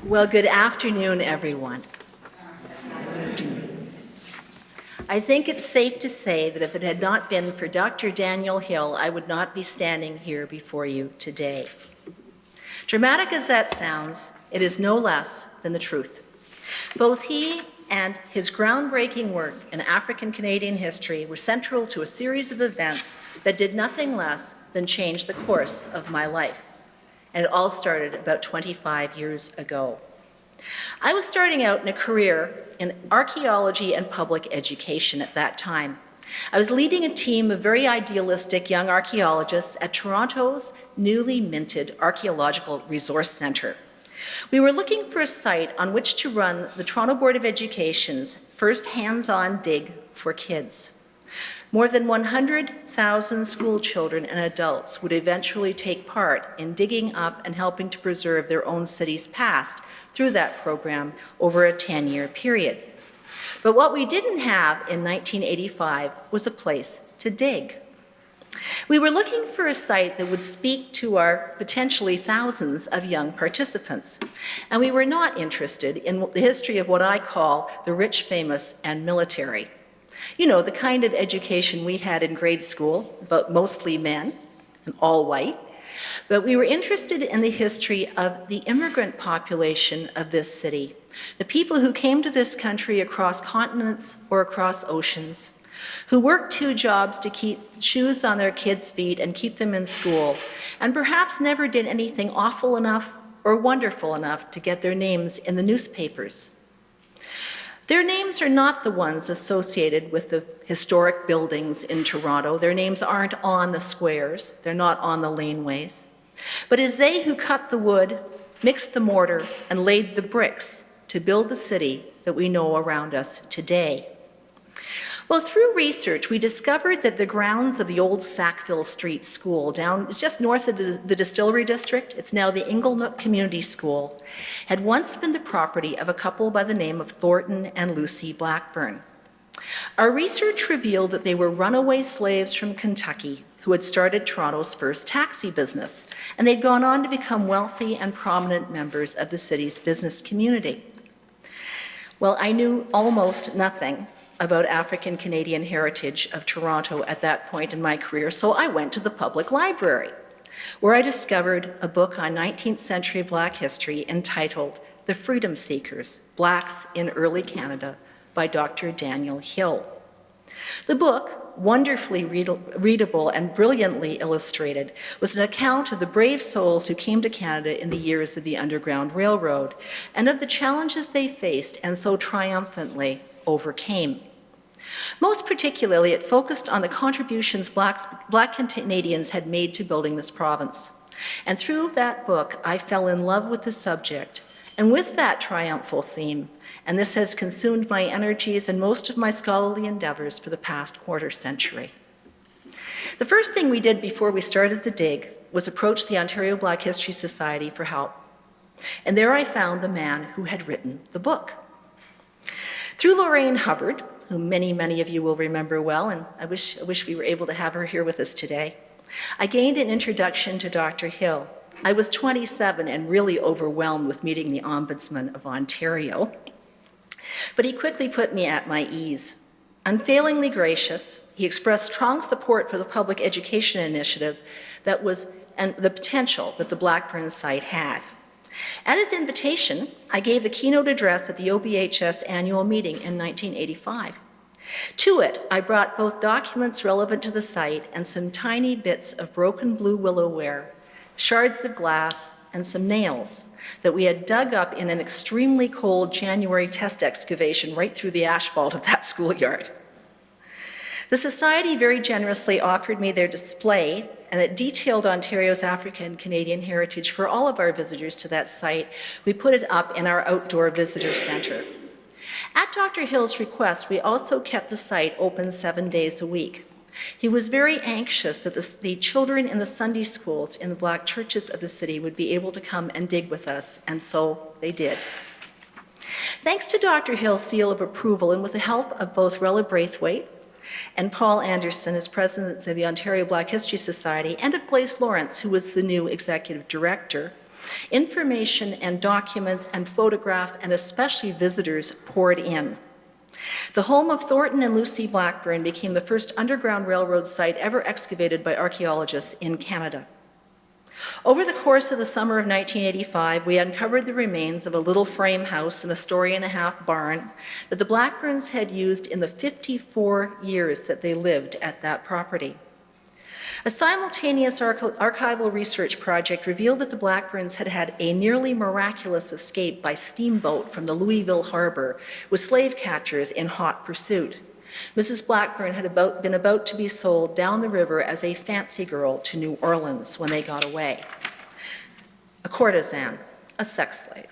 Well, good afternoon, everyone. I think it's safe to say that if it had not been for Dr. Daniel Hill, I would not be standing here before you today. Dramatic as that sounds, it is no less than the truth. Both he and his groundbreaking work in African Canadian history were central to a series of events that did nothing less than change the course of my life. And it all started about 25 years ago. I was starting out in a career in archaeology and public education at that time. I was leading a team of very idealistic young archaeologists at Toronto's newly minted Archaeological Resource Centre. We were looking for a site on which to run the Toronto Board of Education's first hands-on dig for kids. More than 100,000 school children and adults would eventually take part in digging up and helping to preserve their own city's past through that program over a 10-year period. But what we didn't have in 1985 was a place to dig. We were looking for a site that would speak to our potentially thousands of young participants. And we were not interested in the history of what I call the rich, famous, and military. You know, the kind of education we had in grade school, about mostly men and all white. But we were interested in the history of the immigrant population of this city, the people who came to this country across continents or across oceans, who worked 2 jobs to keep shoes on their kids' feet and keep them in school, and perhaps never did anything awful enough or wonderful enough to get their names in the newspapers. Their names are not the ones associated with the historic buildings in Toronto. Their names aren't on the squares. They're not on the laneways. But it's they who cut the wood, mixed the mortar, and laid the bricks to build the city that we know around us today. Well, through research, we discovered that the grounds of the old Sackville Street School, it's just north of the Distillery District, it's now the Inglenook Community School, had once been the property of a couple by the name of Thornton and Lucy Blackburn. Our research revealed that they were runaway slaves from Kentucky who had started Toronto's first taxi business, and they'd gone on to become wealthy and prominent members of the city's business community. Well, I knew almost nothing about African Canadian heritage of Toronto at that point in my career, so I went to the public library, where I discovered a book on 19th century Black history entitled The Freedom Seekers, Blacks in Early Canada by Dr. Daniel Hill. The book, wonderfully readable and brilliantly illustrated, was an account of the brave souls who came to Canada in the years of the Underground Railroad and of the challenges they faced and so triumphantly overcame. Most particularly, it focused on the contributions Black Canadians had made to building this province. And through that book, I fell in love with the subject and with that triumphal theme, and this has consumed my energies and most of my scholarly endeavors for the past quarter century. The first thing we did before we started the dig was approach the Ontario Black History Society for help. And there I found the man who had written the book. Through Lorraine Hubbard, who many of you will remember well, and I wish we were able to have her here with us today, I gained an introduction to Dr. Hill. I was 27 and really overwhelmed with meeting the Ombudsman of Ontario, but he quickly put me at my ease. Unfailingly gracious, he expressed strong support for the public education initiative and the potential that the Blackburn site had. At his invitation, I gave the keynote address at the OBHS annual meeting in 1985. To it, I brought both documents relevant to the site and some tiny bits of broken blue willow ware, shards of glass, and some nails that we had dug up in an extremely cold January test excavation right through the asphalt of that schoolyard. The Society very generously offered me their display, and it detailed Ontario's African Canadian heritage for all of our visitors to that site. We put it up in our outdoor visitor center. At Dr. Hill's request, we also kept the site open 7 days a week. He was very anxious that the children in the Sunday schools in the Black churches of the city would be able to come and dig with us, and so they did. Thanks to Dr. Hill's seal of approval, and with the help of both Rella Braithwaite and Paul Anderson as president of the Ontario Black History Society, and of Glace Lawrence, who was the new executive director, Information and documents and photographs and especially visitors poured in. The home of Thornton and Lucy Blackburn became the first Underground Railroad site ever excavated by archaeologists in Canada. Over the course of the summer of 1985, we uncovered the remains of a little frame house and a story-and-a-half barn that the Blackburns had used in the 54 years that they lived at that property. A simultaneous archival research project revealed that the Blackburns had had a nearly miraculous escape by steamboat from the Louisville harbor with slave catchers in hot pursuit. Mrs. Blackburn had been about to be sold down the river as a fancy girl to New Orleans when they got away. A courtesan, a sex slave.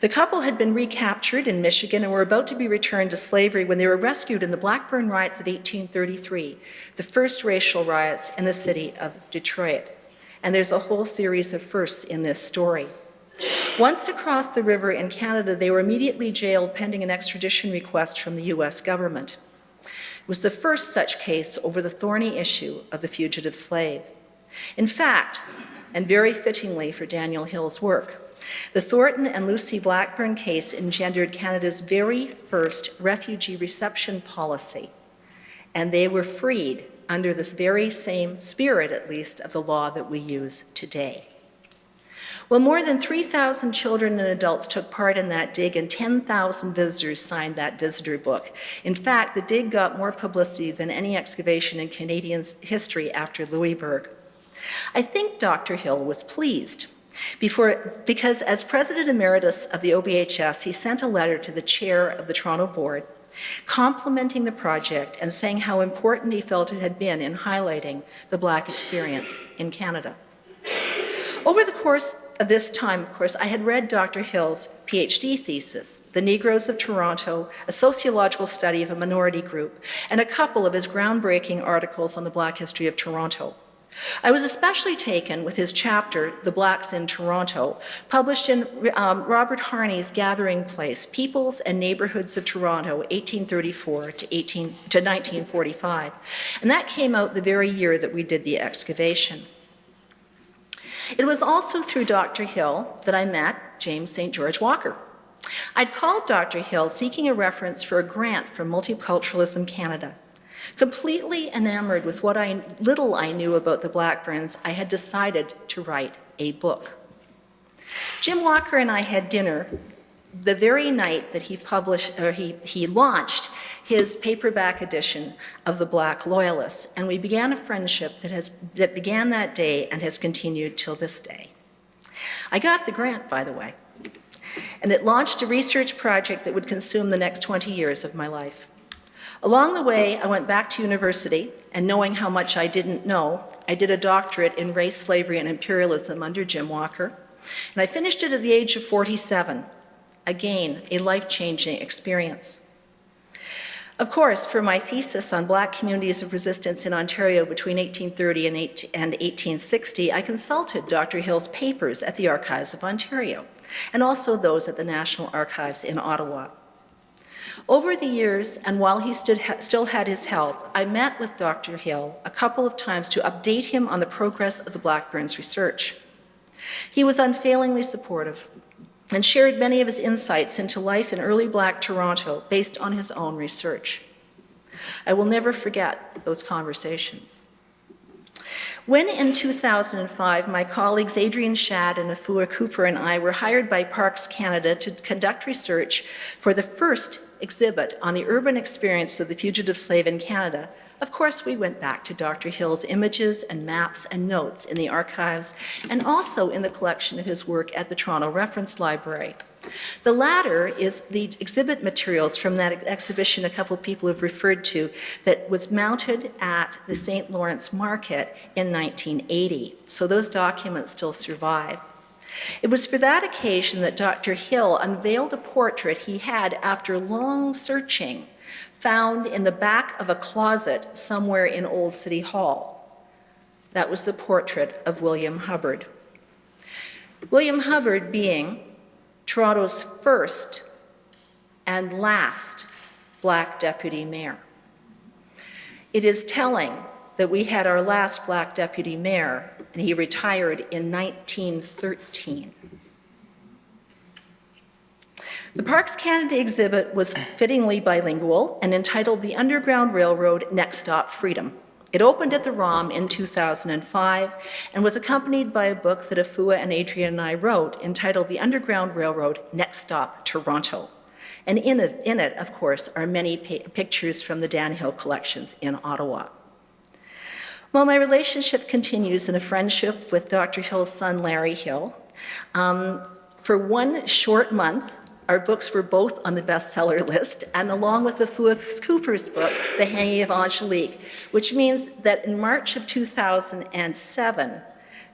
The couple had been recaptured in Michigan and were about to be returned to slavery when they were rescued in the Blackburn Riots of 1833, the first racial riots in the city of Detroit. And there's a whole series of firsts in this story. Once across the river in Canada, they were immediately jailed pending an extradition request from the US government. It was the first such case over the thorny issue of the fugitive slave. In fact, and very fittingly for Daniel Hill's work, the Thornton and Lucy Blackburn case engendered Canada's very first refugee reception policy, and they were freed under this very same spirit, at least, of the law that we use today. Well, more than 3,000 children and adults took part in that dig, and 10,000 visitors signed that visitor book. In fact, the dig got more publicity than any excavation in Canadian history after Louisbourg. I think Dr. Hill was pleased because as President Emeritus of the OBHS, he sent a letter to the chair of the Toronto Board complimenting the project and saying how important he felt it had been in highlighting the Black experience in Canada. Over the course of this time, of course, I had read Dr. Hill's PhD thesis, The Negroes of Toronto, a sociological study of a minority group, and a couple of his groundbreaking articles on the Black history of Toronto. I was especially taken with his chapter, The Blacks in Toronto, published in Robert Harney's Gathering Place, Peoples and Neighborhoods of Toronto, 1834 to 1945. And that came out the very year that we did the excavation. It was also through Dr. Hill that I met James St. George Walker. I'd called Dr. Hill seeking a reference for a grant from Multiculturalism Canada. Completely enamored with what little I knew about the Blackburns, I had decided to write a book. Jim Walker and I had dinner the very night that he launched his paperback edition of The Black Loyalists, and we began a friendship that began that day and has continued till this day. I got the grant, by the way, and it launched a research project that would consume the next 20 years of my life. Along the way, I went back to university, and knowing how much I didn't know, I did a doctorate in race, slavery, and imperialism under Jim Walker, and I finished it at the age of 47. Again, a life-changing experience. Of course, for my thesis on Black communities of resistance in Ontario between 1830 and 1860, I consulted Dr. Hill's papers at the Archives of Ontario, and also those at the National Archives in Ottawa. Over the years, and while he still had his health, I met with Dr. Hill a couple of times to update him on the progress of the Blackburns' research. He was unfailingly supportive and shared many of his insights into life in early Black Toronto based on his own research. I will never forget those conversations. When in 2005, my colleagues Adrian Shadd and Afua Cooper and I were hired by Parks Canada to conduct research for the first exhibit on the urban experience of the fugitive slave in Canada, of course we went back to Dr. Hill's images and maps and notes in the archives and also in the collection of his work at the Toronto Reference Library. The latter is the exhibit materials from that exhibition a couple of people have referred to that was mounted at the St. Lawrence Market in 1980. So those documents still survive. It was for that occasion that Dr. Hill unveiled a portrait he had, after long searching, found in the back of a closet somewhere in Old City Hall. That was the portrait of William Hubbard. William Hubbard being Toronto's first and last Black deputy mayor. It is telling that we had our last black deputy mayor, and he retired in 1913. The Parks Canada exhibit was fittingly bilingual and entitled The Underground Railroad Next Stop Freedom. It opened at the ROM in 2005 and was accompanied by a book that Afua and Adrian and I wrote entitled The Underground Railroad Next Stop Toronto. And in it, of course, are many pictures from the Dan Hill collections in Ottawa. Well, my relationship continues in a friendship with Dr. Hill's son, Larry Hill. For one short month, our books were both on the bestseller list, and along with Afua Cooper's book, The Hanging of Angelique, which means that in March of 2007,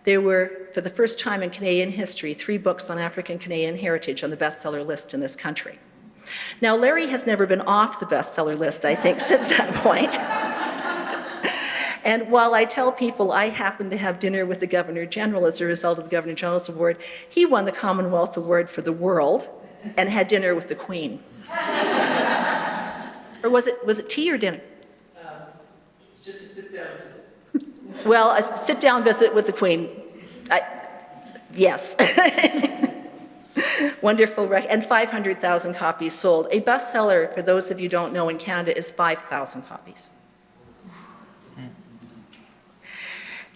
there were, for the first time in Canadian history, 3 books on African Canadian heritage on the bestseller list in this country. Now, Larry has never been off the bestseller list, I think, since that point. And while I tell people I happened to have dinner with the Governor General as a result of the Governor General's Award, he won the Commonwealth Award for the World and had dinner with the Queen. Or was it tea or dinner? Just a sit-down visit. Well, a sit-down visit with the Queen. Yes. Wonderful, and 500,000 copies sold. A bestseller, for those of you who don't know, in Canada is 5,000 copies.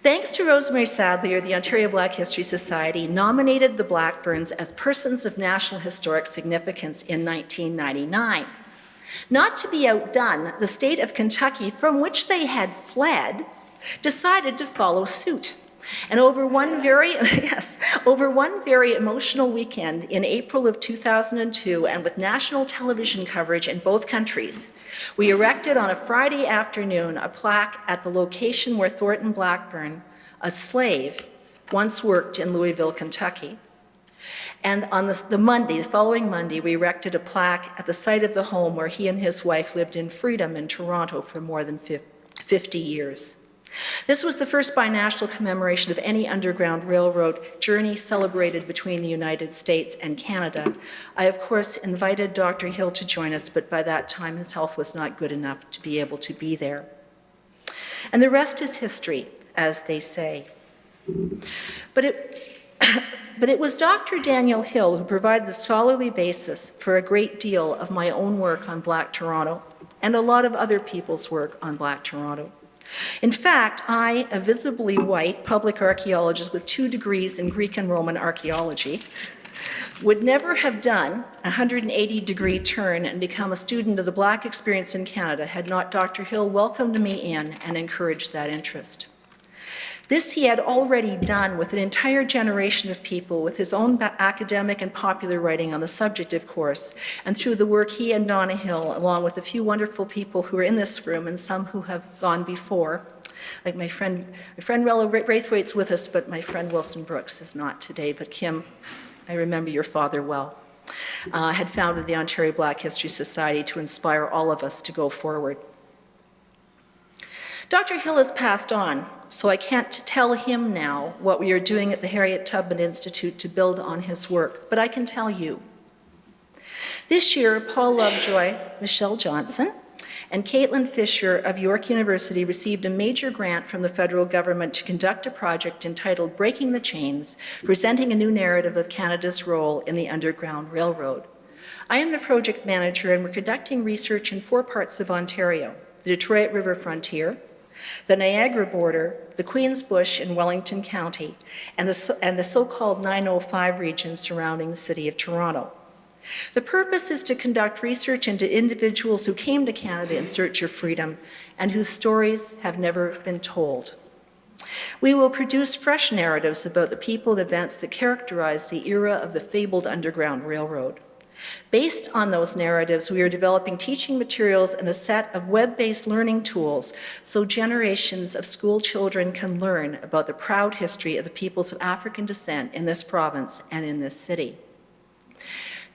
Thanks to Rosemary Sadlier, the Ontario Black History Society nominated the Blackburns as Persons of National Historic Significance in 1999. Not to be outdone, the state of Kentucky, from which they had fled, decided to follow suit. And over one very emotional weekend in April of 2002, and with national television coverage in both countries, we erected on a Friday afternoon a plaque at the location where Thornton Blackburn, a slave, once worked in Louisville, Kentucky. And on the following Monday, we erected a plaque at the site of the home where he and his wife lived in freedom in Toronto for more than 50 years. This was the first binational commemoration of any Underground Railroad journey celebrated between the United States and Canada. I, of course, invited Dr. Hill to join us, but by that time his health was not good enough to be able to be there. And the rest is history, as they say. But it was Dr. Daniel Hill who provided the scholarly basis for a great deal of my own work on Black Toronto and a lot of other people's work on Black Toronto. In fact, I, a visibly white public archaeologist with 2 degrees in Greek and Roman archaeology, would never have done a 180-degree turn and become a student of the Black experience in Canada had not Dr. Hill welcomed me in and encouraged that interest. This he had already done with an entire generation of people with his own academic and popular writing on the subject, of course, and through the work he and Donna Hill, along with a few wonderful people who are in this room and some who have gone before, like my friend Rella Braithwaite's with us, but my friend Wilson Brooks is not today, but Kim, I remember your father well, had founded the Ontario Black History Society to inspire all of us to go forward. Dr. Hill has passed on, so I can't tell him now what we are doing at the Harriet Tubman Institute to build on his work, but I can tell you. This year, Paul Lovejoy, Michelle Johnson, and Caitlin Fisher of York University received a major grant from the federal government to conduct a project entitled Breaking the Chains, presenting a new narrative of Canada's role in the Underground Railroad. I am the project manager, and we're conducting research in 4 parts of Ontario: the Detroit River frontier, the Niagara border, the Queens Bush in Wellington County, and the so-called 905 region surrounding the city of Toronto. The purpose is to conduct research into individuals who came to Canada in search of freedom and whose stories have never been told. We will produce fresh narratives about the people and events that characterize the era of the fabled Underground Railroad. Based on those narratives, we are developing teaching materials and a set of web-based learning tools so generations of school children can learn about the proud history of the peoples of African descent in this province and in this city.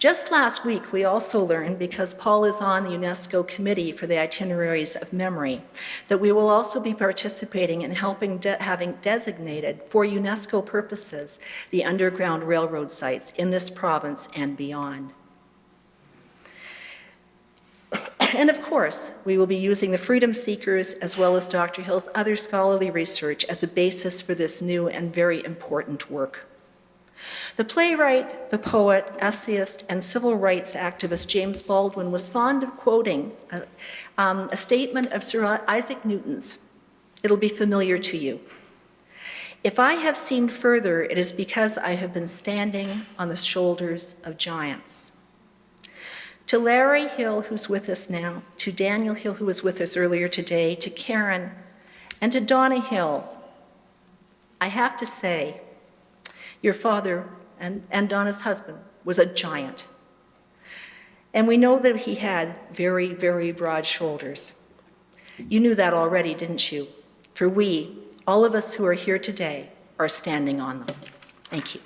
Just last week, we also learned, because Paul is on the UNESCO Committee for the Itineraries of Memory, that we will also be participating in having designated, for UNESCO purposes, the Underground Railroad sites in this province and beyond. And of course, we will be using the freedom seekers as well as Dr. Hill's other scholarly research as a basis for this new and very important work. The playwright, the poet, essayist, and civil rights activist James Baldwin was fond of quoting a statement of Sir Isaac Newton's. It'll be familiar to you. If I have seen further, it is because I have been standing on the shoulders of giants. To Larry Hill, who's with us now, to Daniel Hill, who was with us earlier today, to Karen, and to Donna Hill, I have to say, your father and Donna's husband was a giant. And we know that he had very, very broad shoulders. You knew that already, didn't you? For we, all of us who are here today, are standing on them. Thank you.